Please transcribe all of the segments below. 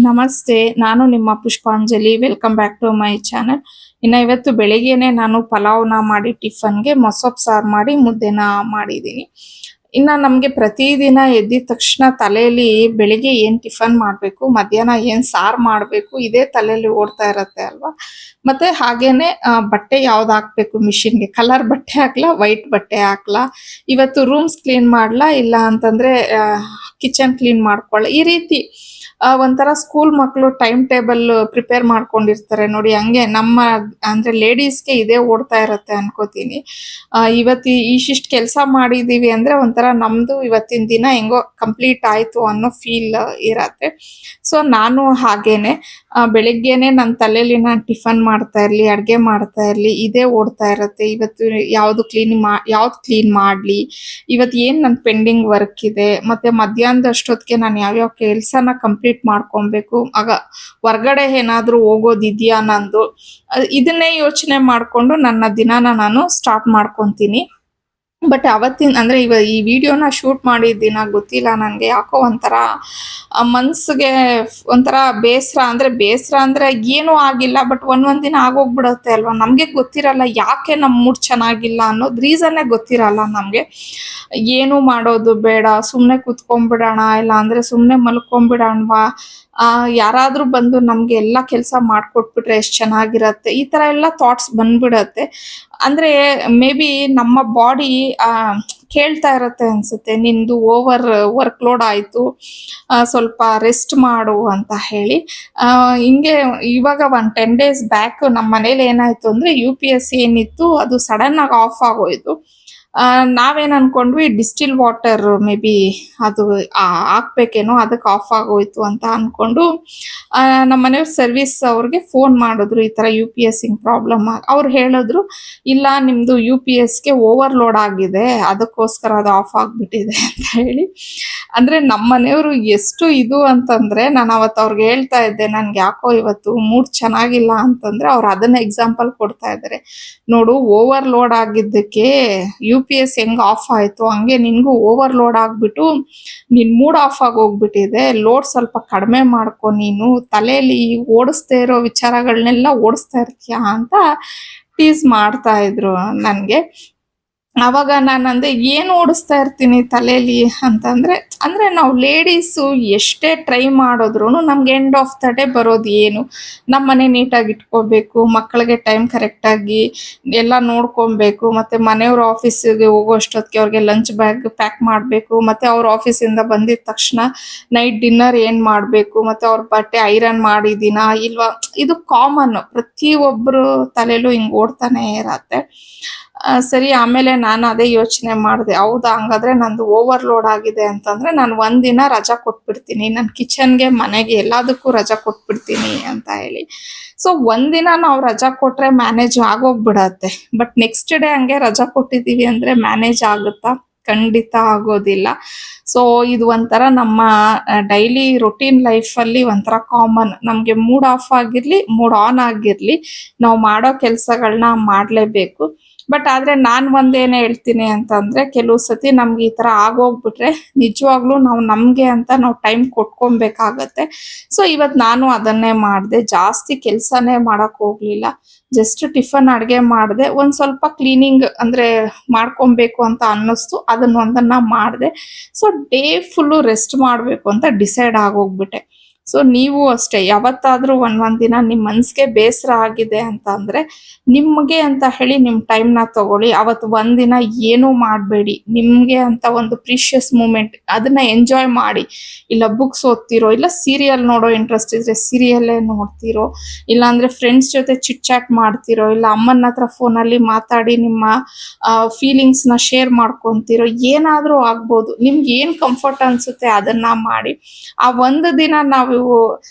ನಮಸ್ತೆ. ನಾನು ನಿಮ್ಮ Pushpanjali. Welcome back to my channel. ಇವತ್ತು ಬೆಳಿಗ್ಗೆನೆ ನಾನು ಪಲಾವ್ನ ಮಾಡಿ ಟಿಫನ್‌ಗೆ ಮೊಸಪ್ ಸಾರು ಮಾಡಿ ಮುದ್ದೆನ ಮಾಡಿದ್ದೀನಿ. ನಮ್ಗೆ ಪ್ರತಿದಿನ ಎದ್ದಿದ ತಕ್ಷಣ ತಲೆಯಲ್ಲಿ ಬೆಳಿಗ್ಗೆ ಏನ್ ಟಿಫನ್ ಮಾಡ್ಬೇಕು, ಮಧ್ಯಾಹ್ನ ಏನ್ ಸಾರು ಮಾಡ್ಬೇಕು ಇದೇ ತಲೆಯಲ್ಲಿ ಓಡ್ತಾ ಇರತ್ತೆ ಅಲ್ವಾ? ಮತ್ತೆ ಹಾಗೇನೆ ಬಟ್ಟೆ ಯಾವ್ದು ಹಾಕ್ಬೇಕು ಮಿಷಿನ್‌ಗೆ, ಕಲರ್ ಬಟ್ಟೆ ಹಾಕ್ಲಾ, ವೈಟ್ ಬಟ್ಟೆ ಹಾಕ್ಲಾ, ಇವತ್ತು ರೂಮ್ಸ್ ಕ್ಲೀನ್ ಮಾಡ್ಲಾ, ಇಲ್ಲ ಅಂತಂದ್ರೆ ಕಿಚನ್ ಕ್ಲೀನ್ ಮಾಡ್ಕೊಳ್ಳ, ಈ ರೀತಿ ಒಂಥರ ಸ್ಕೂಲ್ ಮಕ್ಕಳು ಟೈಮ್ ಟೇಬಲ್ ಪ್ರಿಪೇರ್ ಮಾಡ್ಕೊಂಡಿರ್ತಾರೆ ನೋಡಿ, ಹಂಗೆ ನಮ್ಮ ಅಂದ್ರೆ ಲೇಡೀಸ್ಗೆ ಇದೇ ಓಡ್ತಾ ಇರತ್ತೆ ಅನ್ಕೋತೀನಿ. ಇವತ್ತು ಇಷ್ಟಿಷ್ಟು ಕೆಲಸ ಮಾಡಿದೀವಿ ಅಂದ್ರೆ ಒಂಥರ ನಮ್ದು ಇವತ್ತಿನ ದಿನ ಹೆಂಗೋ ಕಂಪ್ಲೀಟ್ ಆಯ್ತು ಅನ್ನೋ ಫೀಲ್ ಇರತ್ತೆ. ಸೊ ನಾನು ಹಾಗೇನೆ ಬೆಳಿಗ್ಗೆನೆ ನನ್ನ ತಲೆಯಲ್ಲಿ ನಾನು ಟಿಫನ್ ಮಾಡ್ತಾ ಇರ್ಲಿ, ಅಡ್ಗೆ ಮಾಡ್ತಾ ಇರ್ಲಿ, ಇದೇ ಓಡ್ತಾ ಇರತ್ತೆ. ಇವತ್ತು ಯಾವ್ದು ಕ್ಲೀನ್ ಮಾಡ್ಲಿ, ಇವತ್ತು ಏನ್ ನನ್ ಪೆಂಡಿಂಗ್ ವರ್ಕ್ ಇದೆ, ಮತ್ತೆ ಮಧ್ಯಾಹ್ನದ ಅಷ್ಟೊತ್ತಿಗೆ ನಾನು ಯಾವ್ಯಾವ ಕೆಲ್ಸನ ಕಂಪ್ಲೀಟ್ ಮಾಡ್ಕೊಬೇಕು, ಆಗ ಹೊರ್ಗಡೆ ಏನಾದ್ರೂ ಹೋಗೋದಿದ್ಯಾ ನಂದು, ಇದನ್ನೇ ಯೋಚನೆ ಮಾಡ್ಕೊಂಡು ನನ್ನ ದಿನಾನ ನಾನು ಸ್ಟಾರ್ಟ್ ಮಾಡ್ಕೊಂತೀನಿ. ಬಟ್ ಅವತ್ತಿನ ಅಂದ್ರೆ ಈ ವಿಡಿಯೋನ ಶೂಟ್ ಮಾಡಿದ ದಿನ ಗೊತ್ತಿಲ್ಲ ನನ್ಗೆ, ಯಾಕೋ ಒಂಥರ ಮನ್ಸಿಗೆ ಒಂಥರ ಬೇಸರ ಅಂದ್ರೆ ಏನೂ ಆಗಿಲ್ಲ, ಬಟ್ ಒಂದ್ ದಿನ ಆಗೋಗ್ಬಿಡತ್ತೆ ಅಲ್ವಾ? ನಮ್ಗೆ ಗೊತ್ತಿರಲ್ಲ ಯಾಕೆ ನಮ್ ಮೂಡ್ ಚೆನ್ನಾಗಿಲ್ಲ ಅನ್ನೋದು ರೀಸನ್ನೇ ಗೊತ್ತಿರಲ್ಲ ನಮ್ಗೆ. ಏನು ಮಾಡೋದು ಬೇಡ, ಸುಮ್ನೆ ಕುತ್ಕೊಂಡ್ಬಿಡೋಣ, ಇಲ್ಲ ಅಂದ್ರೆ ಸುಮ್ನೆ ಮಲ್ಕೊಂಡ್ಬಿಡೋಣವಾ, ಯಾರಾದ್ರೂ ಬಂದು ನಮ್ಗೆ ಎಲ್ಲಾ ಕೆಲ್ಸ ಮಾಡ್ಕೊಟ್ಬಿಟ್ರೆ ಎಷ್ಟ್ ಚೆನ್ನಾಗಿರತ್ತೆ, ಈ ತರ ಎಲ್ಲ ಥಾಟ್ಸ್ ಬಂದ್ಬಿಡತ್ತೆ. ಅಂದ್ರೆ ಮೇ ಬಿ ನಮ್ಮ ಬಾಡಿ ಕೇಳ್ತಾ ಇರತ್ತೆ ಅನ್ಸುತ್ತೆ, ನಿಂದು ಓವರ್ ವರ್ಕ್ ಲೋಡ್ ಆಯ್ತು, ಸ್ವಲ್ಪ ರೆಸ್ಟ್ ಮಾಡು ಅಂತ ಹೇಳಿ. ಹಿಂಗೆ ಇವಾಗ 10 days ಬ್ಯಾಕ್ ನಮ್ಮ ಮನೇಲಿ ಏನಾಯ್ತು ಅಂದ್ರೆ UPS ಏನಿತ್ತು ಅದು ಸಡನ್ ಆಗಿ ಆಫ್ ಆಗೋಯ್ತು. ನಾವೇನ್ ಅನ್ಕೊಂಡ್ವಿ ಡಿಸ್ಟಿಲ್ ವಾಟರ್ ಮೇ ಬಿ ಅದು ಹಾಕ್ಬೇಕೇನೋ, ಅದಕ್ಕೆ ಆಫ್ ಆಗೋಯ್ತು ಅಂತ ಅನ್ಕೊಂಡು ನಮ್ಮ ಮನೆಯವ್ರ ಸರ್ವಿಸ್ ಅವ್ರಿಗೆ ಫೋನ್ ಮಾಡಿದ್ರು, ಈ ತರ UPS ಹಿಂಗ್ ಪ್ರಾಬ್ಲಮ್. ಅವ್ರು ಹೇಳಿದ್ರು, ಇಲ್ಲ ನಿಮ್ದು UPSಗೆ ಓವರ್ಲೋಡ್ ಆಗಿದೆ, ಅದಕ್ಕೋಸ್ಕರ ಅದು ಆಫ್ ಆಗ್ಬಿಟ್ಟಿದೆ ಅಂತ ಹೇಳಿ. ಅಂದ್ರೆ ನಮ್ಮ ಮನೆಯವರು ಎಷ್ಟು ಇದು ಅಂತಂದ್ರೆ, ನಾನು ಅವತ್ತು ಅವ್ರಿಗೆ ಹೇಳ್ತಾ ಇದ್ದೆ ನನ್ಗೆ ಯಾಕೋ ಇವತ್ತು ಮೂಡ್ ಚೆನ್ನಾಗಿಲ್ಲ ಅಂತಂದ್ರೆ, ಅವ್ರು ಅದನ್ನ ಎಕ್ಸಾಂಪಲ್ ಕೊಡ್ತಾ ಇದ್ದಾರೆ. ನೋಡು, ಓವರ್ಲೋಡ್ ಆಗಿದ್ದಕ್ಕೆ UPS ಹೆಂಗ್ ಆಫ್ ಆಯ್ತು, ಹಂಗೆ ನಿನ್ಗೂ ಓವರ್ಲೋಡ್ ಆಗ್ಬಿಟ್ಟು ನಿನ್ ಮೂಡ್ ಆಫ್ ಆಗಿ ಹೋಗ್ಬಿಟ್ಟಿದೆ, ಲೋಡ್ ಸ್ವಲ್ಪ ಕಡಿಮೆ ಮಾಡ್ಕೊ, ನೀನು ತಲೆಯಲ್ಲಿ ಓಡಿಸ್ತಾ ಇರೋ ವಿಚಾರಗಳನ್ನೆಲ್ಲ ಓಡಿಸ್ತಾ ಇರ್ತೀಯ ಅಂತ ಟೀಸ್ ಮಾಡ್ತಾ ಇದ್ರು ನನ್ಗೆ. ಅವಾಗ ನಾನು ಅಂದೆ, ಏನು ಓಡಿಸ್ತಾ ಇರ್ತೀನಿ ತಲೆಯಲ್ಲಿ ಅಂತಂದ್ರೆ, ಅಂದ್ರೆ ನಾವು ಲೇಡೀಸು ಎಷ್ಟೇ ಟ್ರೈ ಮಾಡಿದ್ರು ನಮ್ಗೆ ಎಂಡ್ ಆಫ್ ದ ಡೇ ಬರೋದು ಏನು, ನಮ್ಮ ಮನೆ ನೀಟಾಗಿ ಇಟ್ಕೋಬೇಕು, ಮಕ್ಕಳಿಗೆ ಟೈಮ್ ಕರೆಕ್ಟಾಗಿ ಎಲ್ಲ ನೋಡ್ಕೊಬೇಕು, ಮತ್ತೆ ಮನೆಯವ್ರ ಆಫೀಸಿಗೆ ಹೋಗೋ ಅಷ್ಟೊತ್ತಿಗೆ ಅವ್ರಿಗೆ ಲಂಚ್ ಬ್ಯಾಗ್ ಪ್ಯಾಕ್ ಮಾಡಬೇಕು, ಮತ್ತೆ ಅವ್ರ ಆಫೀಸಿಂದ ಬಂದಿದ ತಕ್ಷಣ ನೈಟ್ ಡಿನ್ನರ್ ಏನ್ ಮಾಡಬೇಕು, ಮತ್ತೆ ಅವ್ರ ಬಟ್ಟೆ ಐರನ್ ಮಾಡಿದೀನಾ ಇಲ್ವಾ, ಇದು ಕಾಮನ್, ಪ್ರತಿಯೊಬ್ಬರು ತಲೆಯಲ್ಲೂ ಹಿಂಗ್ ಓಡ್ತಾನೆ ಇರತ್ತೆ. ಸರಿ, ಆಮೇಲೆ ನಾನು ಅದೇ ಯೋಚನೆ ಮಾಡಿದೆ, ಹೌದಾ ಹಂಗಾದ್ರೆ ನಂದು ಓವರ್ಲೋಡ್ ಆಗಿದೆ ಅಂತಂದ್ರೆ ನಾನು ಒಂದಿನ ರಜಾ ಕೊಟ್ಬಿಡ್ತೀನಿ, ನನ್ನ ಕಿಚನ್ಗೆ, ಮನೆಗೆ, ಎಲ್ಲದಕ್ಕೂ ರಜಾ ಕೊಟ್ಬಿಡ್ತೀನಿ ಅಂತ ಹೇಳಿ. ಸೊ ಒಂದಿನ ನಾವು ರಜಾ ಕೊಟ್ರೆ ಮ್ಯಾನೇಜ್ ಆಗೋಗ್ಬಿಡತ್ತೆ, ಬಟ್ ನೆಕ್ಸ್ಟ್ ಡೇ ಹಂಗೆ ರಜಾ ಕೊಟ್ಟಿದೀವಿ ಅಂದ್ರೆ ಮ್ಯಾನೇಜ್ ಆಗುತ್ತಾ? ಖಂಡಿತ ಆಗೋದಿಲ್ಲ. ಸೊ ಇದು ಒಂಥರ ನಮ್ಮ ಡೈಲಿ ರೊಟೀನ್ ಲೈಫಲ್ಲಿ ಒಂಥರ ಕಾಮನ್. ನಮ್ಗೆ ಮೂಡ್ ಆಫ್ ಆಗಿರ್ಲಿ, ಮೂಡ್ ಆನ್ ಆಗಿರ್ಲಿ, ನಾವು ಮಾಡೋ ಕೆಲ್ಸಗಳನ್ನ ಮಾಡ್ಲೇಬೇಕು. ಬಟ್ ಆದ್ರೆ ನಾನ್ ಒಂದೇನೇ ಹೇಳ್ತೀನಿ ಅಂತಂದ್ರೆ, ಕೆಲವು ಸತಿ ನಮ್ಗೆ ಈ ತರ ಆಗೋಗ್ಬಿಟ್ರೆ ನಿಜವಾಗ್ಲೂ ನಾವು ನಮ್ಗೆ ಅಂತ ನಾವು ಟೈಮ್ ಕೊಟ್ಕೊಬೇಕಾಗತ್ತೆ. ಸೊ ಇವತ್ ನಾನು ಅದನ್ನೇ ಮಾಡ್ದೆ, ಜಾಸ್ತಿ ಕೆಲ್ಸನೇ ಮಾಡಕ್ ಹೋಗ್ಲಿಲ್ಲ, ಜಸ್ಟ್ ಟಿಫನ್ ಅಡ್ಗೆ ಮಾಡ್ದೆ, ಒಂದ್ ಸ್ವಲ್ಪ ಕ್ಲೀನಿಂಗ್ ಅಂದ್ರೆ ಮಾಡ್ಕೊಬೇಕು ಅಂತ ಅನ್ನಿಸ್ತು, ಅದನ್ನೊಂದನ್ನ ಮಾಡ್ದೆ. ಸೊ ಡೇ ಫುಲ್ಲು ರೆಸ್ಟ್ ಮಾಡ್ಬೇಕು ಅಂತ ಡಿಸೈಡ್ ಆಗೋಗ್ಬಿಟ್ಟೆ. ಸೊ ನೀವು ಅಷ್ಟೇ, ಯಾವತ್ತಾದ್ರೂ ಒಂದ್ ದಿನ ನಿಮ್ ಮನ್ಸಿಗೆ ಬೇಸರ ಆಗಿದೆ ಅಂತ ಅಂದ್ರೆ, ನಿಮ್ಗೆ ಅಂತ ಹೇಳಿ ನಿಮ್ ಟೈಮ್ನ ತಗೊಳ್ಳಿ. ಅವತ್ತು ಒಂದಿನ ಏನೂ ಮಾಡಬೇಡಿ, ನಿಮ್ಗೆ ಅಂತ ಒಂದು ಪ್ರೀಶಿಯಸ್ ಮೂಮೆಂಟ್, ಅದನ್ನ ಎಂಜಾಯ್ ಮಾಡಿ. ಇಲ್ಲ ಬುಕ್ಸ್ ಓದ್ತಿರೋ, ಇಲ್ಲ ಸೀರಿಯಲ್ ನೋಡೋ ಇಂಟ್ರೆಸ್ಟ್ ಇದ್ರೆ ಸೀರಿಯಲ್ಲೇ ನೋಡ್ತಿರೋ, ಇಲ್ಲ ಅಂದ್ರೆ ಫ್ರೆಂಡ್ಸ್ ಜೊತೆ ಚಿಟ್ ಚಾಟ್ ಮಾಡ್ತಿರೋ, ಇಲ್ಲ ಅಮ್ಮನ ಹತ್ರ ಫೋನಲ್ಲಿ ಮಾತಾಡಿ ನಿಮ್ಮ ಫೀಲಿಂಗ್ಸ್ನ ಶೇರ್ ಮಾಡ್ಕೊಂತಿರೋ, ಏನಾದ್ರೂ ಆಗ್ಬೋದು. ನಿಮ್ಗೆ ಏನ್ ಕಂಫರ್ಟ್ ಅನ್ಸುತ್ತೆ ಅದನ್ನ ಮಾಡಿ. ಆ ಒಂದು ದಿನ ನಾವು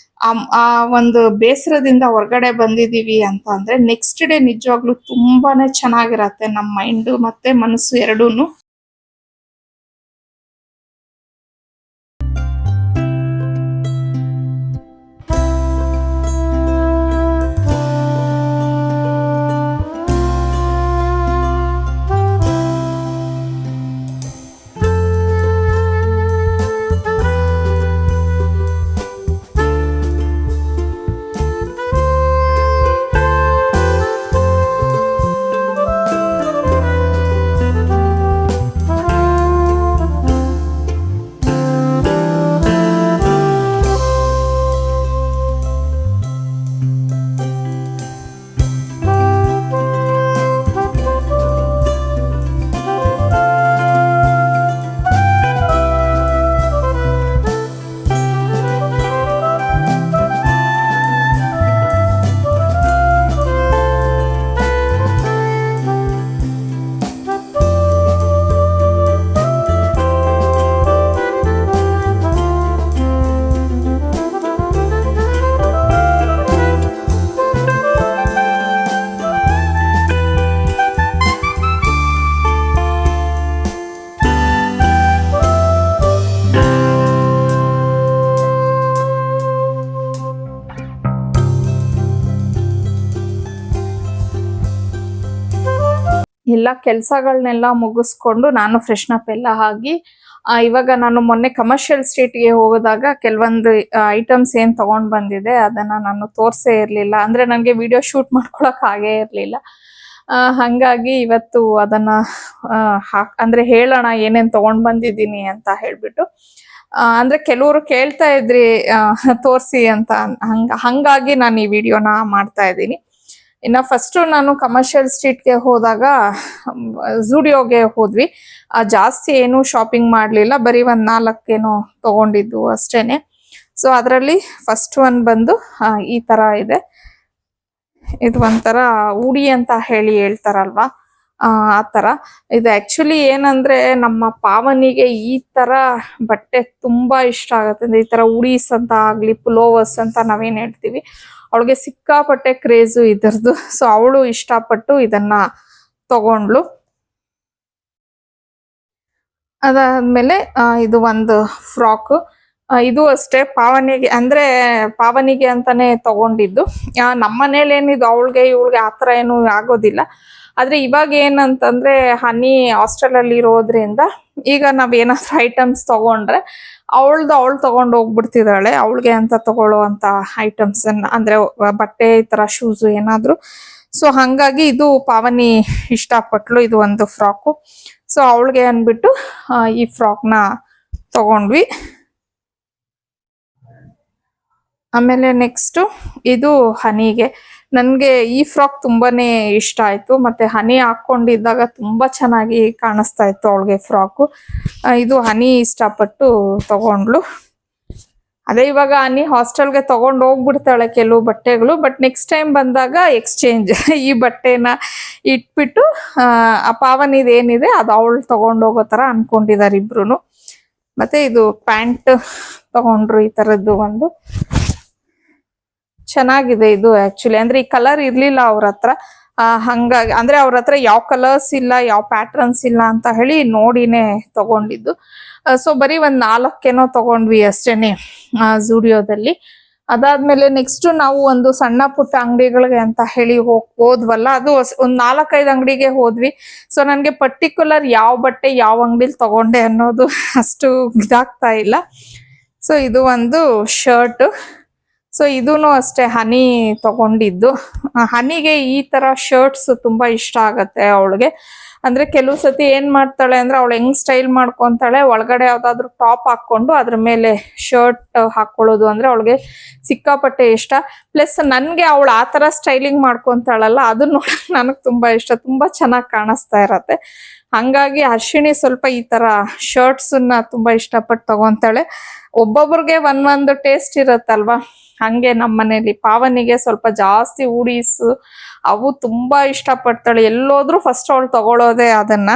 ಆ ಒಂದು ಬೇಸರದಿಂದ ಹೊರಗಡೆ ಬಂದಿದೀವಿ ಅಂತ ಅಂದ್ರೆ ನೆಕ್ಸ್ಟ್ ಡೇ ನಿಜವಾಗ್ಲೂ ತುಂಬಾನೇ ಚೆನ್ನಾಗಿರತ್ತೆ, ನಮ್ಮ ಮೈಂಡ್ ಮತ್ತೆ ಮನಸ್ಸು ಎರಡೂನು. ಎಲ್ಲ ಕೆಲಸಗಳನ್ನೆಲ್ಲ ಮುಗಿಸ್ಕೊಂಡು ನಾನು ಫ್ರೆಶ್ನಪ್ ಎಲ್ಲ ಆಗಿ ಇವಾಗ ನಾನು ಮೊನ್ನೆ ಕಮರ್ಷಿಯಲ್ ಸ್ಟ್ರೀಟ್ಗೆ ಹೋದಾಗ ಕೆಲವೊಂದು ಐಟಮ್ಸ್ ಏನ್ ತಗೊಂಡ್ ಬಂದಿದೆ ಅದನ್ನ ನಾನು ತೋರ್ಸೇ ಇರ್ಲಿಲ್ಲ. ಅಂದ್ರೆ ನನಗೆ ವಿಡಿಯೋ ಶೂಟ್ ಮಾಡ್ಕೊಳಕ್ ಆಗೇ ಇರ್ಲಿಲ್ಲ. ಹಂಗಾಗಿ ಇವತ್ತು ಅದನ್ನ ಅಂದ್ರೆ ಹೇಳೋಣ ಏನೇನ್ ತಗೊಂಡ್ ಬಂದಿದ್ದೀನಿ ಅಂತ ಹೇಳ್ಬಿಟ್ಟು. ಅಂದ್ರೆ ಕೆಲವರು ಕೇಳ್ತಾ ಇದ್ರಿ ತೋರ್ಸಿ ಅಂತ, ಹಂಗಾಗಿ ನಾನು ಈ ವಿಡಿಯೋನ ಮಾಡ್ತಾ ಇದ್ದೀನಿ. ಇನ್ನ ಫಸ್ಟ್ ನಾನು ಕಮರ್ಷಿಯಲ್ ಸ್ಟ್ರೀಟ್ಗೆ ಹೋದಾಗ ಝೂಡಿಯೋಗೆ ಹೋದ್ವಿ. ಜಾಸ್ತಿ ಏನು ಶಾಪಿಂಗ್ ಮಾಡ್ಲಿಲ್ಲ, ಬರೀ ಒಂದ್ 4 ಏನೋ ತಗೊಂಡಿದ್ದು ಅಷ್ಟೇನೆ. ಸೊ ಅದರಲ್ಲಿ ಫಸ್ಟ್ ಒನ್ ಬಂದು ಈ ತರ ಇದೆ. ಇದು ಒಂಥರ ಉಡಿ ಅಂತ ಹೇಳ್ತಾರಲ್ವಾ, ಆ ತರ ಇದು. ಆಕ್ಚುಲಿ ಏನಂದ್ರೆ ನಮ್ಮ ಪಾವನಿಗೆ ಈ ತರ ಬಟ್ಟೆ ತುಂಬಾ ಇಷ್ಟ ಆಗತ್ತೆ. ಈ ತರ ಉಡೀಸ್ ಅಂತ ಆಗ್ಲಿ, ಪುಲೋವರ್ಸ್ ಅಂತ ನಾವೇನ್ ಹೇಳ್ತೀವಿ, ಅವಳಿಗೆ ಸಿಕ್ಕಾಪಟ್ಟೆ ಕ್ರೇಜು ಇದರದು. ಸೊ ಅವಳು ಇಷ್ಟಪಟ್ಟು ಇದನ್ನ ತಗೊಂಡ್ಲು. ಅದಾದ್ಮೇಲೆ ಇದು ಒಂದು ಫ್ರಾಕ್. ಇದು ಅಷ್ಟೇ ಪಾವನಿಗೆ, ಅಂದ್ರೆ ಪಾವನಿಗೆ ಅಂತಾನೆ ತಗೊಂಡಿದ್ದು. ನಮ್ಮ ಮನೇಲಿ ಏನಿದು ಅವಳಿಗೆ ಇವಳಿಗೆ ಆತರ ಏನು ಆಗೋದಿಲ್ಲ. ಆದ್ರೆ ಇವಾಗ ಏನಂತಂದ್ರೆ ಹನಿ ಹಾಸ್ಟೆಲ್ ಅಲ್ಲಿ ಇರೋದ್ರಿಂದ ಈಗ ನಾವ್ ಏನಾದ್ರು ಐಟಮ್ಸ್ ತಗೊಂಡ್ರೆ ಅವಳು ತಗೊಂಡ್ ಹೋಗ್ಬಿಡ್ತಿದ್ದಾಳೆ, ಅವಳಿಗೆ ಅಂತ ತಗೊಳ್ಳುವಂತ ಐಟಮ್ಸ್ ಅಂದ್ರೆ ಬಟ್ಟೆ, ಈ ತರ ಶೂಸ್ ಏನಾದ್ರು. ಸೊ ಹಂಗಾಗಿ ಇದು ಪಾವನಿ ಇಷ್ಟಪಟ್ಲು, ಇದು ಒಂದು ಫ್ರಾಕು. ಸೊ ಅವಳಿಗೆ ಅನ್ಬಿಟ್ಟು ಈ ಫ್ರಾಕ್ನ ತಗೊಂಡ್ವಿ. ಆಮೇಲೆ ನೆಕ್ಸ್ಟ್ ಇದು ಹನಿಗೆ. ನನ್ಗೆ ಈ ಫ್ರಾಕ್ ತುಂಬಾನೇ ಇಷ್ಟ ಆಯ್ತು, ಮತ್ತೆ ಹನಿ ಹಾಕೊಂಡಿದ್ದಾಗ ತುಂಬಾ ಚೆನ್ನಾಗಿ ಕಾಣಿಸ್ತಾ ಇತ್ತು ಅವಳಿಗೆ ಫ್ರಾಕು. ಇದು ಹನಿ ಇಷ್ಟಪಟ್ಟು ತಗೊಂಡ್ಲು. ಅದೇ ಇವಾಗ ಹನಿ ಹಾಸ್ಟೆಲ್ಗೆ ತಗೊಂಡ್ ಹೋಗ್ಬಿಡ್ತಾಳೆ ಕೆಲವು ಬಟ್ಟೆಗಳು, ಬಟ್ ನೆಕ್ಸ್ಟ್ ಟೈಮ್ ಬಂದಾಗ ಎಕ್ಸ್ಚೇಂಜ್ ಈ ಬಟ್ಟೆನ ಇಟ್ಬಿಟ್ಟು ಆ ಪಾವನಿದ್ ಏನಿದೆ ಅದು ಅವಳು ತಗೊಂಡೋಗೋ ತರ ಅನ್ಕೊಂಡಿದಾರೆ ಇಬ್ರು. ಮತ್ತೆ ಇದು ಪ್ಯಾಂಟ್ ತಗೊಂಡ್ರು, ಈ ತರದ್ದು ಒಂದು ಚೆನ್ನಾಗಿದೆ ಇದು. ಆಕ್ಚುಲಿ ಅಂದ್ರೆ ಈ ಕಲರ್ ಇರ್ಲಿಲ್ಲ ಅವ್ರ ಹತ್ರ, ಹಂಗಾಗಿ ಅಂದ್ರೆ ಅವ್ರ ಹತ್ರ ಯಾವ ಕಲರ್ಸ್ ಇಲ್ಲ, ಯಾವ ಪ್ಯಾಟ್ರನ್ಸ್ ಇಲ್ಲ ಅಂತ ಹೇಳಿ ನೋಡಿನೇ ತಗೊಂಡಿದ್ದು. ಸೊ ಬರೀ ಒಂದ್ 4 ಏನೋ ತಗೊಂಡ್ವಿ ಅಷ್ಟೇನೆ ಝೂಡಿಯೋದಲ್ಲಿ. ಅದಾದ್ಮೇಲೆ ನೆಕ್ಸ್ಟ್ ನಾವು ಒಂದು ಸಣ್ಣ ಪುಟ್ಟ ಅಂಗಡಿಗಳಿಗೆ ಅಂತ ಹೇಳಿ ಹೋದ್ವಲ್ಲ, ಅದು ಒಂದ್ 4-5 ಅಂಗಡಿಗೆ ಹೋದ್ವಿ. ಸೊ ನನ್ಗೆ ಪರ್ಟಿಕ್ಯುಲರ್ ಯಾವ ಬಟ್ಟೆ ಯಾವ ಅಂಗಡಿಲಿ ತಗೊಂಡೆ ಅನ್ನೋದು ಅಷ್ಟು ಇದಾಗ್ತಾ ಇಲ್ಲ. ಸೊ ಇದು ಒಂದು ಶರ್ಟ್. ಸೊ ಇದೂನು ಅಷ್ಟೇ ಹನಿ ತಗೊಂಡಿದ್ದು. ಹನಿಗೆ ಈ ತರ ಶರ್ಟ್ಸ್ ತುಂಬಾ ಇಷ್ಟ ಆಗತ್ತೆ ಅವಳಿಗೆ. ಅಂದ್ರೆ ಕೆಲವು ಸತಿ ಏನ್ ಮಾಡ್ತಾಳೆ ಅಂದ್ರೆ ಅವಳು ಹೆಂಗ್ ಸ್ಟೈಲ್ ಮಾಡ್ಕೊಂತಾಳೆ, ಒಳಗಡೆ ಯಾವ್ದಾದ್ರು ಟಾಪ್ ಹಾಕೊಂಡು ಅದ್ರ ಮೇಲೆ ಶರ್ಟ್ ಹಾಕೊಳ್ಳೋದು ಅಂದ್ರೆ ಅವಳಿಗೆ ಸಿಕ್ಕಾಪಟ್ಟೆ ಇಷ್ಟ. ಪ್ಲಸ್ ನನ್ಗೆ ಅವಳು ಆತರ ಸ್ಟೈಲಿಂಗ್ ಮಾಡ್ಕೊಂತಾಳಲ್ಲ, ಅದು ನೋಡಕ್ ನನಗ್ ತುಂಬಾ ಇಷ್ಟ, ತುಂಬಾ ಚೆನ್ನಾಗಿ ಕಾಣಿಸ್ತಾ ಇರತ್ತೆ. ಹಂಗಾಗಿ ಅಶ್ವಿನಿ ಸ್ವಲ್ಪ ಈ ತರ ಶರ್ಟ್ಸ್ ತುಂಬಾ ಇಷ್ಟಪಟ್ಟು ತಗೊಂತಾಳೆ. ಒಬ್ಬೊಬ್ರಿಗೆ ಒಂದೊಂದು ಟೇಸ್ಟ್ ಇರತ್ತಲ್ವಾ, ಹಂಗೆ ನಮ್ಮ ಮನೇಲಿ ಪಾವನಿಗೆ ಸ್ವಲ್ಪ ಜಾಸ್ತಿ ಉಡೀಸ್ ಅವು ತುಂಬಾ ಇಷ್ಟಪಡ್ತಾಳೆ. ಎಲ್ಲೋದ್ರೂ ಫಸ್ಟ್ ಅವಳು ತಗೊಳ್ಳೋದೆ ಅದನ್ನ.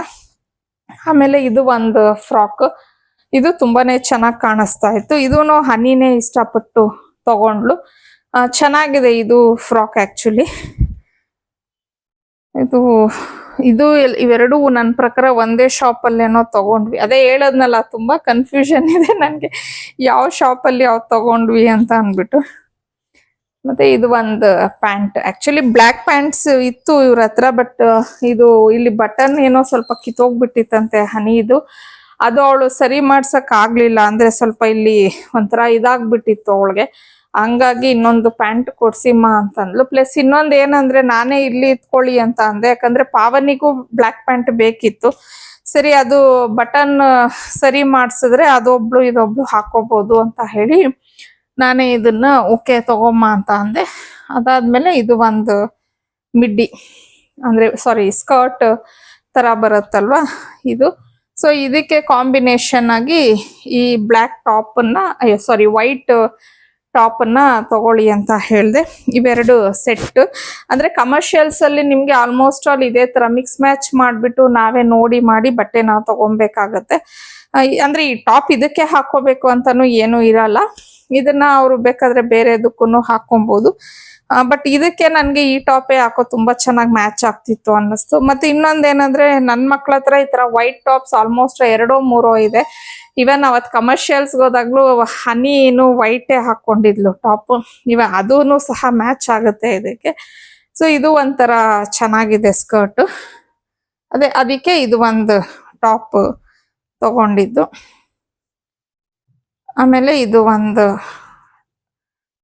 ಆಮೇಲೆ ಇದು ಒಂದು ಫ್ರಾಕ್, ಇದು ತುಂಬಾನೇ ಚೆನ್ನಾಗಿ ಕಾಣಿಸ್ತಾ ಇತ್ತು. ಇದೂನು ಹನಿನೇ ಇಷ್ಟಪಟ್ಟು ತಗೊಂಡ್ಲು. ಚೆನ್ನಾಗಿದೆ ಇದು ಫ್ರಾಕ್ ಆಕ್ಚುಲಿ. ಇದು ಇವೆರಡು ನನ್ನ ಪ್ರಕಾರ ಒಂದೇ ಶಾಪ್ ಅಲ್ಲೇನೋ ತಗೊಂಡ್ವಿ. ಅದೇ ಹೇಳದ್ನಲ್ಲ, ತುಂಬಾ ಕನ್ಫ್ಯೂಷನ್ ಇದೆ ನನ್ಗೆ ಯಾವ ಶಾಪ್ ಅಲ್ಲಿ ಯಾವ್ದು ತಗೊಂಡ್ವಿ ಅಂತ ಅನ್ಬಿಟ್ಟು. ಮತ್ತೆ ಇದು ಒಂದು ಪ್ಯಾಂಟ್, ಆಕ್ಚುಲಿ ಬ್ಲ್ಯಾಕ್ ಪ್ಯಾಂಟ್ಸ್ ಇತ್ತು ಇವ್ರ ಹತ್ರ, ಬಟ್ ಇದು ಇಲ್ಲಿ ಬಟನ್ ಏನೋ ಸ್ವಲ್ಪ ಕಿತ್ತೋಗ್ಬಿಟ್ಟಿತ್ತಂತೆ ಹನಿದು. ಅದು ಅವಳು ಸರಿ ಮಾಡ್ಸಕ್ ಆಗ್ಲಿಲ್ಲ, ಅಂದ್ರೆ ಸ್ವಲ್ಪ ಇಲ್ಲಿ ಒಂಥರ ಇದಾಗ್ಬಿಟ್ಟಿತ್ತು ಅವಳಿಗೆ. ಹಂಗಾಗಿ ಇನ್ನೊಂದು ಪ್ಯಾಂಟ್ ಕೊಡ್ಸಿಮ್ಮ ಅಂತಂದ್ಲು. ಪ್ಲಸ್ ಇನ್ನೊಂದ್ ಏನಂದ್ರೆ ನಾನೇ ಇಲ್ಲಿ ಇತ್ಕೊಳ್ಳಿ ಅಂತ ಅಂದೆ, ಯಾಕಂದ್ರೆ ಪಾವನಿಗೂ ಬ್ಲ್ಯಾಕ್ ಪ್ಯಾಂಟ್ ಬೇಕಿತ್ತು. ಸರಿ ಅದು ಬಟನ್ ಸರಿ ಮಾಡ್ಸಿದ್ರೆ ಅದೊಬ್ಳು ಇದೊಬ್ಳು ಹಾಕೋಬಹುದು ಅಂತ ಹೇಳಿ ನಾನೇ ಇದನ್ನ ಓಕೆ ತಗೊಮ್ಮ ಅಂತ ಅಂದೆ. ಅದಾದ್ಮೇಲೆ ಇದು ಒಂದು ಮಿಡ್ಡಿ, ಅಂದ್ರೆ ಸಾರಿ ಸ್ಕರ್ಟ್ ತರ ಬರುತ್ತಲ್ವಾ ಇದು. ಸೊ ಇದಕ್ಕೆ ಕಾಂಬಿನೇಷನ್ ಆಗಿ ಈ ಬ್ಲ್ಯಾಕ್ ಟಾಪ್ ವೈಟ್ ಟಾಪ್ ಅನ್ನ ತಗೊಳ್ಳಿ ಅಂತ ಹೇಳ್ದೆ. ಇವೆರಡು ಸೆಟ್. ಅಂದ್ರೆ ಕಮರ್ಷಿಯಲ್ಸ್ ಅಲ್ಲಿ ನಿಮ್ಗೆ ಆಲ್ಮೋಸ್ಟ್ ಆಲ್ ಇದೇ ತರ ಮಿಕ್ಸ್ ಮ್ಯಾಚ್ ಮಾಡ್ಬಿಟ್ಟು ನಾವೇ ನೋಡಿ ಮಾಡಿ ಬಟ್ಟೆ ನಾವು ತಗೊಬೇಕಾಗತ್ತೆ. ಅಂದ್ರೆ ಈ ಟಾಪ್ ಇದಕ್ಕೆ ಹಾಕೋಬೇಕು ಅಂತಾನು ಏನು ಇರಲ್ಲ, ಇದನ್ನ ಅವ್ರು ಬೇಕಾದ್ರೆ ಬೇರೆದಕ್ಕೂ ಹಾಕೊಬಹುದು. ಬಟ್ ಇದಕ್ಕೆ ನನ್ಗೆ ಈ ಟಾಪೇ ಹಾಕೋ ತುಂಬಾ ಚೆನ್ನಾಗಿ ಮ್ಯಾಚ್ ಆಗ್ತಿತ್ತು ಅನ್ನಿಸ್ತು. ಮತ್ತೆ ಇನ್ನೊಂದೇನಂದ್ರೆ ನನ್ ಮಕ್ಳ ಹತ್ರ ಈ ತರ ವೈಟ್ ಟಾಪ್ಸ್ ಆಲ್ಮೋಸ್ಟ್ 2-3 ಇದೆ. ಇವನ್ ಅವತ್ ಕಮರ್ಷಿಯಲ್ಸ್ ಹೋದಾಗ್ಲೂ ಹನಿನು ವೈಟೇ ಹಾಕೊಂಡಿದ್ಲು ಟಾಪ್. ಅದೂನು ಸಹ ಮ್ಯಾಚ್ ಆಗುತ್ತೆ ಇದಕ್ಕೆ. ಸೊ ಇದು ಒಂಥರ ಚೆನ್ನಾಗಿದೆ ಸ್ಕರ್ಟ್. ಅದಕ್ಕೆ ಇದು ಒಂದು ಟಾಪ್ ತಗೊಂಡಿದ್ದು. ಆಮೇಲೆ ಇದು ಒಂದು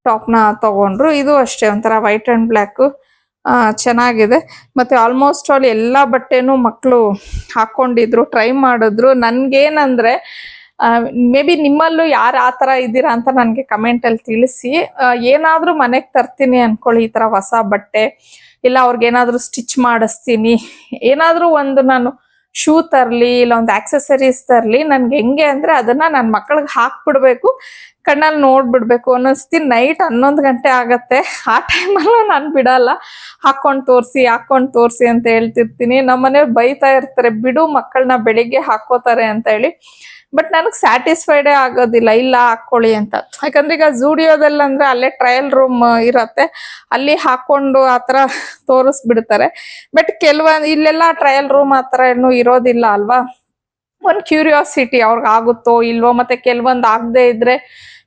ಟಾಪ್ನ ತಗೊಂಡ್ರು. ಇದು ಅಷ್ಟೇ ಒಂಥರ ವೈಟ್ ಅಂಡ್ ಬ್ಲ್ಯಾಕ್ ಚೆನ್ನಾಗಿದೆ. ಮತ್ತೆ ಆಲ್ಮೋಸ್ಟ್ ಆಲ್ ಎಲ್ಲ ಬಟ್ಟೆನೂ ಮಕ್ಕಳು ಹಾಕೊಂಡಿದ್ರು, ಟ್ರೈ ಮಾಡಿದ್ರು. ನನ್ಗೇನಂದ್ರೆ ಮೇ ಬಿ ನಿಮ್ಮಲ್ಲೂ ಯಾರು ಆ ಥರ ಇದ್ದೀರಾ ಅಂತ ನನಗೆ ಕಮೆಂಟಲ್ಲಿ ತಿಳಿಸಿ. ಏನಾದರೂ ಮನೆಗೆ ತರ್ತೀನಿ ಅನ್ಕೊಳ್ಳಿ ಈ ಥರ ಹೊಸ ಬಟ್ಟೆ, ಇಲ್ಲ ಅವ್ರಿಗೇನಾದರೂ ಸ್ಟಿಚ್ ಮಾಡಿಸ್ತೀನಿ, ಏನಾದರೂ ಒಂದು ನಾನು ಶೂ ತರಲಿ ಇಲ್ಲ ಒಂದು ಆಕ್ಸೆಸರೀಸ್ ತರಲಿ, ನನ್ಗೆ ಹೆಂಗೆ ಅಂದರೆ ಅದನ್ನ ನನ್ನ ಮಕ್ಕಳಿಗೆ ಹಾಕ್ಬಿಡ್ಬೇಕು, ಕಣ್ಣಲ್ಲಿ ನೋಡ್ಬಿಡ್ಬೇಕು. ಅನ್ನಿಸ್ತಿ ನೈಟ್ 11 ಗಂಟೆ ಆಗತ್ತೆ, ಆ ಟೈಮಲ್ಲೂ ನಾನು ಬಿಡಲ್ಲ, ಹಾಕೊಂಡು ತೋರಿಸಿ ಅಂತ ಹೇಳ್ತಿರ್ತೀನಿ. ನಮ್ಮನೆಯವ್ರು ಬೈತಾ ಇರ್ತಾರೆ, ಬಿಡು ಮಕ್ಕಳನ್ನ ಬೆಳಿಗ್ಗೆ ಹಾಕೋತಾರೆ ಅಂತ ಹೇಳಿ. ಬಟ್ ನನಗೆ ಸ್ಯಾಟಿಸ್ಫೈಡೇ ಆಗೋದಿಲ್ಲ, ಇಲ್ಲ ಹಾಕೊಳ್ಳಿ ಅಂತ. ಯಾಕಂದ್ರೆ ಈಗ ಝೂಡಿಯೋದಲ್ಲಿ ಅಂದ್ರೆ ಅಲ್ಲೇ ಟ್ರಯಲ್ ರೂಮ್ ಇರತ್ತೆ, ಅಲ್ಲಿ ಹಾಕೊಂಡು ಆತರ ತೋರಿಸ್ಬಿಡ್ತಾರೆ. ಬಟ್ ಕೆಲವೊಂದು ಇಲ್ಲೆಲ್ಲ ಟ್ರಯಲ್ ರೂಮ್ ಆತರ ಏನು ಇರೋದಿಲ್ಲ ಅಲ್ವಾ. ಒಂದು ಕ್ಯೂರಿಯಾಸಿಟಿ ಅವ್ರಿಗೆ ಆಗುತ್ತೋ ಇಲ್ವೋ, ಮತ್ತೆ ಕೆಲವೊಂದು ಆಗದೆ ಇದ್ರೆ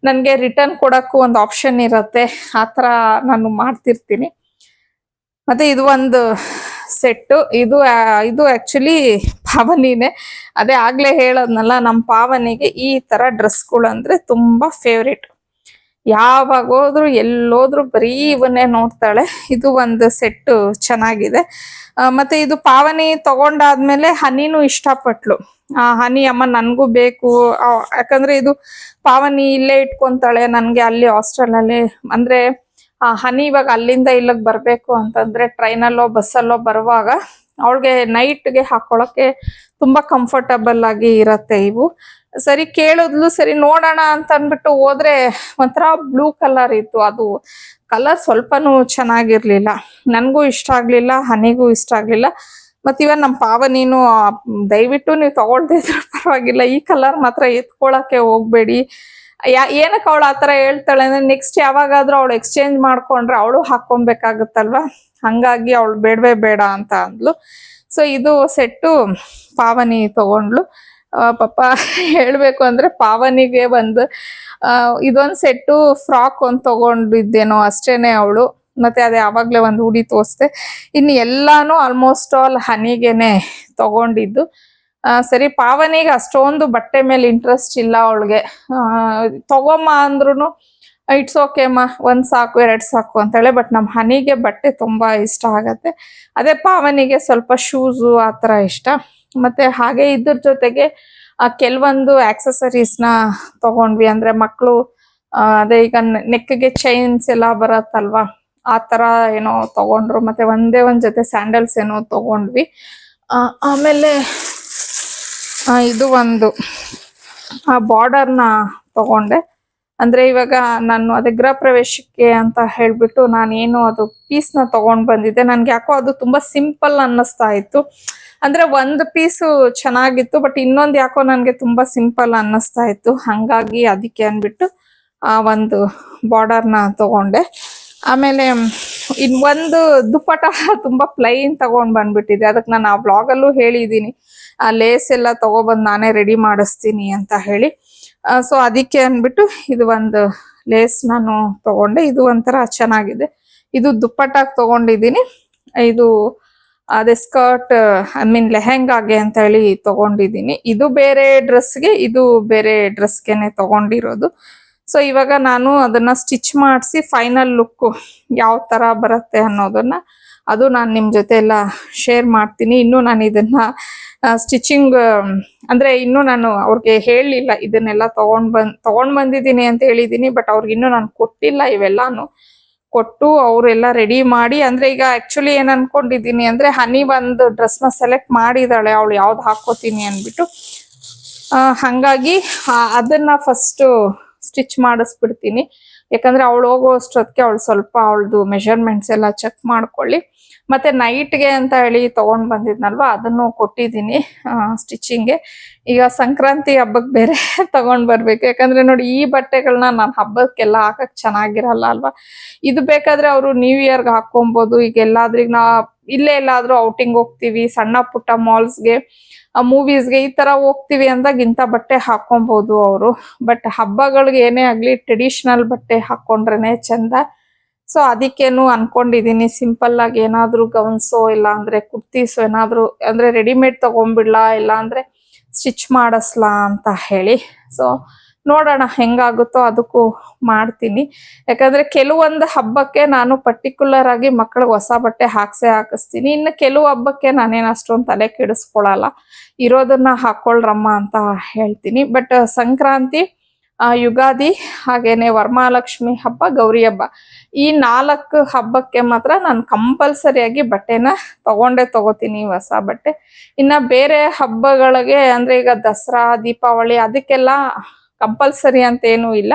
ನನಗೆ ರಿಟರ್ನ್ ಕೊಡಕ್ಕೂ ಒಂದು ಆಪ್ಷನ್ ಇರತ್ತೆ, ಆತರ ನಾನು ಮಾಡ್ತಿರ್ತೀನಿ. ಮತ್ತೆ ಇದು ಒಂದು ಸೆಟ್ಟು, ಇದು ಆಕ್ಚುಲಿ ಪಾವನಿನೇ. ಅದೇ ಆಗ್ಲೇ ಹೇಳದ್ನಲ್ಲ, ನಮ್ಮ ಪಾವನಿಗೆ ಈ ತರ ಡ್ರೆಸ್ಗಳು ಅಂದ್ರೆ ತುಂಬಾ ಫೇವ್ರೇಟ್. ಯಾವಾಗ ಹೋದ್ರು ಎಲ್ಲೋದ್ರು ಬರೀ ಇವನ್ನೇ ನೋಡ್ತಾಳೆ. ಇದು ಒಂದು ಸೆಟ್ಟು ಚೆನ್ನಾಗಿದೆ. ಮತ್ತೆ ಇದು ಪಾವನಿ ತಗೊಂಡಾದ್ಮೇಲೆ ಹನಿನೂ ಇಷ್ಟಪಟ್ಲು. ಹನಿ ಅಮ್ಮ ನನ್ಗೂ ಬೇಕು, ಯಾಕಂದ್ರೆ ಇದು ಪಾವನಿ ಇಲ್ಲೇ ಇಟ್ಕೊಂತಾಳೆ, ನನ್ಗೆ ಅಲ್ಲಿ ಹಾಸ್ಟೆಲಲ್ಲಿ ಅಂದ್ರೆ ಹನಿ ಇವಾಗ ಅಲ್ಲಿಂದ ಇಲ್ಲಿಗೆ ಬರ್ಬೇಕು ಅಂತಂದ್ರೆ ಟ್ರೈನಲ್ಲೋ ಬಸ್ಸಲ್ಲೋ ಬರುವಾಗ ಅವಳಿಗೆ ನೈಟ್ಗೆ ಹಾಕೊಳಕ್ಕೆ ತುಂಬಾ ಕಂಫರ್ಟಬಲ್ ಆಗಿ ಇರತ್ತೆ ಇವು. ಸರಿ ಕೇಳಿದ್ಲು, ಸರಿ ನೋಡೋಣ ಅಂತ ಅನ್ಬಿಟ್ಟು ಹೋದ್ರೆ ಒಂಥರ ಬ್ಲೂ ಕಲರ್ ಇತ್ತು. ಅದು ಕಲರ್ ಸ್ವಲ್ಪನೂ ಚೆನ್ನಾಗಿರ್ಲಿಲ್ಲ, ನನ್ಗೂ ಇಷ್ಟ ಆಗ್ಲಿಲ್ಲ, ಹನಿಗೂ ಇಷ್ಟ ಆಗ್ಲಿಲ್ಲ. ಮತ್ ಇವನ್ ನಮ್ಮ ಪಾವನಿನು ದಯವಿಟ್ಟು ನೀವು ತಗೊಳ್ದಿದ್ರು ಪರವಾಗಿಲ್ಲ, ಈ ಕಲರ್ ಮಾತ್ರ ಎತ್ಕೊಳಕ್ಕೆ ಹೋಗ್ಬೇಡಿ. ಏನಕ್ಕೆ ಅವಳು ಆತರ ಹೇಳ್ತಾಳೆ ಅಂದ್ರೆ ನೆಕ್ಸ್ಟ್ ಯಾವಾಗಾದ್ರೂ ಅವಳು ಎಕ್ಸ್ಚೇಂಜ್ ಮಾಡ್ಕೊಂಡ್ರೆ ಅವಳು ಹಾಕೊಬೇಕಾಗತ್ತಲ್ವಾ, ಹಂಗಾಗಿ ಅವಳು ಬೇಡವೇ ಬೇಡ ಅಂತ ಅಂದ್ಲು. ಸೊ ಇದು ಸೆಟ್ಟು ಪಾವನಿ ತಗೊಂಡ್ಲು. ಪಾಪ ಹೇಳ್ಬೇಕು ಅಂದ್ರೆ ಪಾವನಿಗೆ ಒಂದು ಇದೊಂದ್ ಸೆಟ್ಟು ಫ್ರಾಕ್ ಒಂದ್ ತಗೊಂಡಿದ್ದೇನೋ ಅಷ್ಟೇನೆ ಅವಳು. ಮತ್ತೆ ಅದೇ ಆವಾಗ್ಲೇ ಒಂದು ಉಡಿ ತೋರಿಸ್ದೆ. ಇನ್ನು ಎಲ್ಲಾನು ಆಲ್ಮೋಸ್ಟ್ ಆಲ್ ಹನಿಗೆನೆ ತಗೊಂಡಿದ್ದು. ಸರಿ ಪಾವನಿಗೆ ಅಷ್ಟೊಂದು ಬಟ್ಟೆ ಮೇಲೆ ಇಂಟ್ರೆಸ್ಟ್ ಇಲ್ಲ ಅವಳಿಗೆ. ತಗೊಮ್ಮ ಅಂದ್ರುನು ಇಟ್ಸ್ ಓಕೆ ಅಮ್ಮ, ಒಂದ್ ಸಾಕು 2 ಸಾಕು ಅಂತ ಹೇಳಿ. ಬಟ್ ನಮ್ ಹನಿಗೆ ಬಟ್ಟೆ ತುಂಬಾ ಇಷ್ಟ ಆಗತ್ತೆ. ಅದೇ ಪಾವನಿಗೆ ಸ್ವಲ್ಪ ಶೂಸು ಆತರ ಇಷ್ಟ. ಮತ್ತೆ ಹಾಗೆ ಇದ್ರ ಜೊತೆಗೆ ಕೆಲವೊಂದು ಆಕ್ಸೆಸರೀಸ್ನ ತಗೊಂಡ್ವಿ. ಅಂದ್ರೆ ಮಕ್ಕಳು ಅದೇ ಈಗ ನೆಕ್ಗೆ ಚೈನ್ಸ್ ಎಲ್ಲ ಬರತ್ತಲ್ವಾ, ಆ ತರ ಏನೋ ತಗೊಂಡ್ರು. ಮತ್ತೆ ಒಂದೇ ಒಂದ್ ಜೊತೆ ಸ್ಯಾಂಡಲ್ಸ್ ಏನೋ ತಗೊಂಡ್ವಿ. ಆಮೇಲೆ ಇದು ಒಂದು ಬಾರ್ಡರ್ನ ತಗೊಂಡೆ. ಅಂದ್ರೆ ಇವಾಗ ನಾನು ಅದೇ ಗೃಹ ಪ್ರವೇಶಕ್ಕೆ ಅಂತ ಹೇಳ್ಬಿಟ್ಟು ನಾನೇನು ಅದು ಪೀಸ್ನ ತಗೊಂಡ್ ಬಂದಿದ್ದೆ. ನನ್ಗೆ ಯಾಕೋ ಅದು ತುಂಬಾ ಸಿಂಪಲ್ ಅನ್ನಿಸ್ತಾ ಇತ್ತು. ಅಂದ್ರೆ ಒಂದು ಪೀಸು ಚೆನ್ನಾಗಿತ್ತು, ಬಟ್ ಇನ್ನೊಂದು ಯಾಕೋ ನನ್ಗೆ ತುಂಬಾ ಸಿಂಪಲ್ ಅನ್ನಿಸ್ತಾ ಇತ್ತು. ಹಂಗಾಗಿ ಅದಕ್ಕೆ ಅನ್ಬಿಟ್ಟು ಒಂದು ಬಾರ್ಡರ್ನ ತಗೊಂಡೆ. ಆಮೇಲೆ ಒಂದು ದುಪ್ಪಟ ತುಂಬಾ ಪ್ಲೈನ್ ತಗೊಂಡ್ ಬಂದ್ಬಿಟ್ಟಿದೆ. ಅದಕ್ಕೆ ನಾನು ಆ ವ್ಲಾಗಲ್ಲೂ ಹೇಳಿದ್ದೀನಿ, ಆ ಲೇಸ್ ಎಲ್ಲ ತಗೊಬಂದು ನಾನೇ ರೆಡಿ ಮಾಡಿಸ್ತೀನಿ ಅಂತ ಹೇಳಿ. ಸೊ ಅದಕ್ಕೆ ಅನ್ಬಿಟ್ಟು ಇದು ಒಂದು ಲೇಸ್ ನಾನು ತಗೊಂಡೆ. ಇದು ಒಂಥರ ಚೆನ್ನಾಗಿದೆ. ಇದು ದುಪ್ಪಟ್ಟಾಗಿ ತಗೊಂಡಿದ್ದೀನಿ. ಇದು ಅದೇ ಸ್ಕರ್ಟ್ ಲೆಹೆಂಗಾಗೆ ಅಂತ ಹೇಳಿ ತಗೊಂಡಿದ್ದೀನಿ. ಇದು ಬೇರೆ ಡ್ರೆಸ್ಗೆ, ಇದು ಬೇರೆ ಡ್ರೆಸ್ಗೆನೆ ತಗೊಂಡಿರೋದು. ಸೊ ಇವಾಗ ನಾನು ಅದನ್ನ ಸ್ಟಿಚ್ ಮಾಡಿಸಿ ಫೈನಲ್ ಲುಕ್ ಯಾವ ತರ ಬರುತ್ತೆ ಅನ್ನೋದನ್ನ ಅದು ನಾನು ನಿಮ್ ಜೊತೆ ಎಲ್ಲ ಶೇರ್ ಮಾಡ್ತೀನಿ. ಇನ್ನು ನಾನು ಇದನ್ನ ಸ್ಟಿಚಿಂಗ್ ಅಂದ್ರೆ ಇನ್ನು ನಾನು ಅವ್ರಿಗೆ ಹೇಳಲಿಲ್ಲ, ಇದನ್ನೆಲ್ಲ ತಗೊಂಡ್ ಬಂದಿದ್ದೀನಿ ಅಂತ ಹೇಳಿದೀನಿ. ಬಟ್ ಅವ್ರಿಗೆ ಇನ್ನೂ ನಾನು ಕೊಟ್ಟಿಲ್ಲ. ಇವೆಲ್ಲಾನು ಕೊಟ್ಟು ಅವರೆಲ್ಲ ರೆಡಿ ಮಾಡಿ, ಅಂದ್ರೆ ಈಗ ಆಕ್ಚುಲಿ ಏನ್ ಅನ್ಕೊಂಡಿದೀನಿ ಅಂದ್ರೆ ಹನಿ ಒಂದು ಡ್ರೆಸ್ನ ಸೆಲೆಕ್ಟ್ ಮಾಡಿದಾಳೆ ಅವಳು ಯಾವ್ದು ಹಾಕೋತೀನಿ ಅನ್ಬಿಟ್ಟು. ಹಂಗಾಗಿ ಅದನ್ನ ಫಸ್ಟ್ ಸ್ಟಿಚ್ ಮಾಡಿಸ್ಬಿಡ್ತೀನಿ. ಯಾಕಂದ್ರೆ ಅವಳು ಹೋಗೋ ಅಷ್ಟೊತ್ತಿಗೆ ಅವಳು ಸ್ವಲ್ಪ ಅವಳದು ಮೆಷರ್ಮೆಂಟ್ಸ್ ಎಲ್ಲ ಚೆಕ್ ಮಾಡ್ಕೊಳ್ಳಿ. ಮತ್ತೆ ನೈಟ್ಗೆ ಅಂತ ಹೇಳಿ ತಗೊಂಡ್ ಬಂದಿದ್ನಲ್ವಾ, ಅದನ್ನು ಕೊಟ್ಟಿದ್ದೀನಿ ಸ್ಟಿಚಿಂಗ್ಗೆ. ಈಗ ಸಂಕ್ರಾಂತಿ ಹಬ್ಬಕ್ಕೆ ಬೇರೆ ತಗೊಂಡ್ ಬರ್ಬೇಕು. ಯಾಕಂದ್ರೆ ನೋಡಿ, ಈ ಬಟ್ಟೆಗಳನ್ನ ನಾನು ಹಬ್ಬಕ್ಕೆಲ್ಲ ಹಾಕಕ್ ಚೆನ್ನಾಗಿರಲ್ಲ ಅಲ್ವಾ. ಇದು ಬೇಕಾದ್ರೆ ಅವರು ನ್ಯೂ ಇಯರ್ಗೆ ಹಾಕೊಬಹುದು. ಈಗ ಎಲ್ಲಾದ್ರೂ ನಾ ಇಲ್ಲೇ ಎಲ್ಲಾದ್ರೂ ಔಟಿಂಗ್ ಹೋಗ್ತೀವಿ, ಸಣ್ಣ ಪುಟ್ಟ ಮಾಲ್ಸ್ಗೆ, ಮೂವೀಸ್ಗೆ ಈ ತರ ಹೋಗ್ತೀವಿ ಅಂದಾಗ ಇಂಥ ಬಟ್ಟೆ ಹಾಕೊಬಹುದು ಅವರು. ಬಟ್ ಹಬ್ಬಗಳಿಗೆ ಏನೇ ಆಗ್ಲಿ ಟ್ರೆಡಿಷನಲ್ ಬಟ್ಟೆ ಹಾಕೊಂಡ್ರೇನೆ ಚಂದ. ಸೊ ಅದಕ್ಕೇನು ಅನ್ಕೊಂಡಿದೀನಿ ಸಿಂಪಲ್ ಆಗಿ ಏನಾದ್ರೂ ಗೌನ್ಸೋ ಇಲ್ಲ ಅಂದ್ರೆ ಕುರ್ತೀಸೋ ಏನಾದ್ರೂ ಅಂದ್ರೆ ರೆಡಿಮೇಡ್ ತಗೊಂಡ್ಬಿಡ್ಲಾ ಇಲ್ಲ ಅಂದ್ರೆ ಸ್ಟಿಚ್ ಮಾಡಿಸ್ಲಾ ಅಂತ ಹೇಳಿ. ಸೊ ನೋಡೋಣ ಹೆಂಗಾಗುತ್ತೋ ಅದಕ್ಕೂ ಮಾಡ್ತೀನಿ. ಯಾಕಂದ್ರೆ ಕೆಲವೊಂದು ಹಬ್ಬಕ್ಕೆ ನಾನು ಪರ್ಟಿಕ್ಯುಲರ್ ಆಗಿ ಮಕ್ಕಳಿಗೆ ಹೊಸ ಬಟ್ಟೆ ಹಾಕಿಸ್ತೀನಿ. ಇನ್ನು ಕೆಲವು ಹಬ್ಬಕ್ಕೆ ನಾನೇನು ಅಷ್ಟೊಂದು ತಲೆ ಕೆಡಿಸ್ಕೊಳಲ್ಲ, ಇರೋದನ್ನ ಹಾಕೊಳ್ರಮ್ಮ ಅಂತ ಹೇಳ್ತೀನಿ. ಬಟ್ ಸಂಕ್ರಾಂತಿ, ಯುಗಾದಿ, ಹಾಗೇನೆ ವರಮಹಾಲಕ್ಷ್ಮಿ ಹಬ್ಬ, ಗೌರಿ ಹಬ್ಬ, ಈ 4 ಹಬ್ಬಕ್ಕೆ ಮಾತ್ರ ನಾನು ಕಂಪಲ್ಸರಿಯಾಗಿ ಬಟ್ಟೆನ ತಗೋತೀನಿ, ಹೊಸ ಬಟ್ಟೆ. ಇನ್ನ ಬೇರೆ ಹಬ್ಬಗಳಿಗೆ ಅಂದ್ರೆ ಈಗ ದಸರಾ, ದೀಪಾವಳಿ ಅದಕ್ಕೆಲ್ಲ ಕಂಪಲ್ಸರಿ ಅಂತ ಏನೂ ಇಲ್ಲ.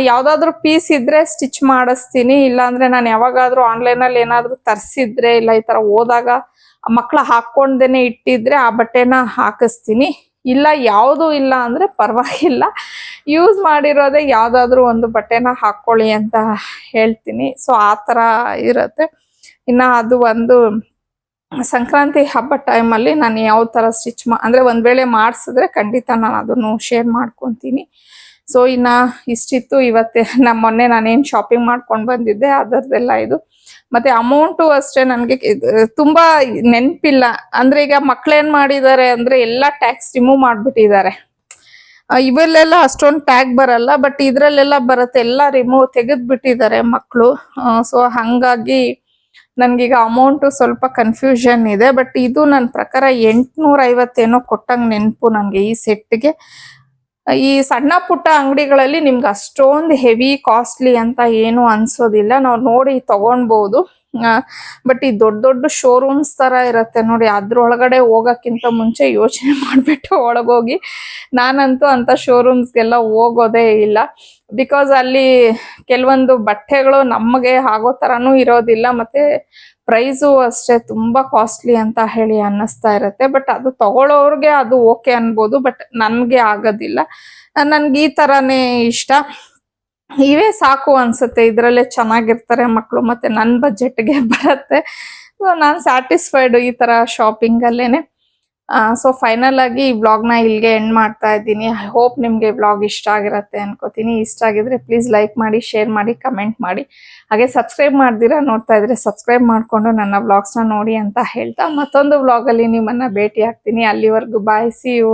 ಯಾವ್ದಾದ್ರು ಪೀಸ್ ಇದ್ರೆ ಸ್ಟಿಚ್ ಮಾಡಿಸ್ತೀನಿ, ಇಲ್ಲ ಅಂದ್ರೆ ನಾನು ಯಾವಾಗಾದ್ರೂ ಆನ್ಲೈನಲ್ಲಿ ಏನಾದ್ರೂ ತರಿಸಿದ್ರೆ ಇಲ್ಲ ಈ ತರ ಹೋದಾಗ ಮಕ್ಳು ಹಾಕೊಂಡೇನೆ ಇಟ್ಟಿದ್ರೆ ಆ ಬಟ್ಟೆನ ಹಾಕಿಸ್ತೀನಿ. ಇಲ್ಲ ಯಾವುದು ಇಲ್ಲ ಅಂದ್ರೆ ಪರವಾಗಿಲ್ಲ, ಯೂಸ್ ಮಾಡಿರೋದೇ ಯಾವ್ದಾದ್ರು ಒಂದು ಬಟ್ಟೆನ ಹಾಕೊಳ್ಳಿ ಅಂತ ಹೇಳ್ತೀನಿ. ಸೊ ಆ ತರ ಇರುತ್ತೆ. ಇನ್ನ ಅದು ಒಂದು ಸಂಕ್ರಾಂತಿ ಹಬ್ಬ ಟೈಮಲ್ಲಿ ನಾನು ಯಾವ ತರ ಸ್ಟಿಚ್ ಅಂದ್ರೆ ಒಂದ್ ವೇಳೆ ಮಾಡಿಸಿದ್ರೆ ಖಂಡಿತ ನಾನು ಅದನ್ನು ಶೇರ್ ಮಾಡ್ಕೊಂತೀನಿ. ಸೊ ಇನ್ನ ಇಷ್ಟಿತ್ತು ಇವತ್ತೇ. ಮೊನ್ನೆ ನಾನೇನ್ ಶಾಪಿಂಗ್ ಮಾಡ್ಕೊಂಡು ಬಂದಿದ್ದೆ ಅದರದೆಲ್ಲ ಇದು. ಮತ್ತೆ ಅಮೌಂಟು ಅಷ್ಟೇ ನನಗೆ ತುಂಬಾ ನೆನಪಿಲ್ಲ. ಅಂದ್ರೆ ಈಗ ಮಕ್ಳೇನ್ ಮಾಡಿದ್ದಾರೆ ಅಂದ್ರೆ ಎಲ್ಲಾ ಟ್ಯಾಕ್ಸ್ ರಿಮೂವ್ ಮಾಡ್ಬಿಟ್ಟಿದ್ದಾರೆ. ಇವಲ್ಲೆಲ್ಲ ಅಷ್ಟೊಂದು ಟ್ಯಾಗ್ ಬರಲ್ಲ, ಬಟ್ ಇದ್ರಲ್ಲೆಲ್ಲ ಬರುತ್ತೆ, ಎಲ್ಲ ರಿಮೂವ್ ತೆಗೆದ್ಬಿಟ್ಟಿದ್ದಾರೆ ಮಕ್ಕಳು. ಸೊ ಹಂಗಾಗಿ ನನ್ಗೀಗ ಅಮೌಂಟು ಸ್ವಲ್ಪ ಕನ್ಫ್ಯೂಷನ್ ಇದೆ. ಬಟ್ ಇದು ನನ್ನ ಪ್ರಕಾರ 850 ಏನೋ ಕೊಟ್ಟಂಗೆ ನೆನಪು ನನಗೆ ಈ ಸೆಟ್ಗೆ. ಈ ಸಣ್ಣ ಪುಟ್ಟ ಅಂಗಡಿಗಳಲ್ಲಿ ನಿಮ್ಗೆ ಅಷ್ಟೊಂದು ಹೆವಿ ಕಾಸ್ಟ್ಲಿ ಅಂತ ಏನು ಅನ್ಸೋದಿಲ್ಲ, ನಾವು ನೋಡಿ ತಗೊಳ್ಬಹುದು. ಬಟ್ ಈ ದೊಡ್ಡ ದೊಡ್ಡ ಶೋರೂಮ್ಸ್ ತರ ಇರತ್ತೆ ನೋಡಿ, ಅದ್ರೊಳಗಡೆ ಹೋಗಕ್ಕಿಂತ ಮುಂಚೆ ಯೋಚನೆ ಮಾಡ್ಬಿಟ್ಟು ಒಳಗೋಗಿ. ನಾನಂತೂ ಅಂತ ಶೋರೂಮ್ಸ್ಗೆಲ್ಲ ಹೋಗೋದೇ ಇಲ್ಲ. ಬಿಕಾಸ್ ಅಲ್ಲಿ ಕೆಲವೊಂದು ಬಟ್ಟೆಗಳು ನಮಗೆ ಆಗೋ ತರಾನು ಇರೋದಿಲ್ಲ, ಮತ್ತೆ ಪ್ರೈಸು ಅಷ್ಟೇ ತುಂಬಾ ಕಾಸ್ಟ್ಲಿ ಅಂತ ಹೇಳಿ ಅನ್ನಿಸ್ತಾ ಇರತ್ತೆ. ಬಟ್ ಅದು ತಗೊಳ್ಳೋರ್ಗೆ ಅದು ಓಕೆ ಅನ್ಬೋದು, ಬಟ್ ನನ್ಗೆ ಆಗೋದಿಲ್ಲ. ನನ್ಗೆ ಈ ತರಾನೇ ಇಷ್ಟ. ಇವೇ ಸಾಕು ಅನ್ಸುತ್ತೆ, ಇದ್ರಲ್ಲೇ ಚೆನ್ನಾಗಿರ್ತಾರೆ ಮಕ್ಕಳು, ಮತ್ತೆ ನನ್ನ ಬಜೆಟ್ಗೆ ಬರುತ್ತೆ. ಸೊ ನಾನು ಸ್ಯಾಟಿಸ್ಫೈಡ್ ಈ ತರ ಶಾಪಿಂಗ್ ಅಲ್ಲೇನೆ. ಸೊ ಫೈನಲ್ ಆಗಿ ಈ ವ್ಲಾಗ್ನ ಇಲ್ಲಿಗೆ ಎಂಡ್ ಮಾಡ್ತಾ ಇದ್ದೀನಿ. ಐ ಹೋಪ್ ನಿಮಗೆ ವ್ಲಾಗ್ ಇಷ್ಟ ಆಗಿರತ್ತೆ ಅನ್ಕೋತೀನಿ. ಇಷ್ಟ ಆಗಿದ್ರೆ ಪ್ಲೀಸ್ ಲೈಕ್ ಮಾಡಿ, ಶೇರ್ ಮಾಡಿ, ಕಮೆಂಟ್ ಮಾಡಿ. ಹಾಗೆ ಸಬ್ಸ್ಕ್ರೈಬ್ ಮಾಡ್ದಿರಾ ನೋಡ್ತಾ ಇದ್ರೆ ಸಬ್ಸ್ಕ್ರೈಬ್ ಮಾಡ್ಕೊಂಡು ನನ್ನ ವ್ಲಾಗ್ಸ್ನ ನೋಡಿ ಅಂತ ಹೇಳ್ತಾ ಮತ್ತೊಂದು ವ್ಲಾಗಲ್ಲಿ ನಿಮ್ಮನ್ನ ಭೇಟಿ ಆಗ್ತೀನಿ. ಅಲ್ಲಿವರೆಗೂ ಬಾಯ್, ಸಿ ಯು.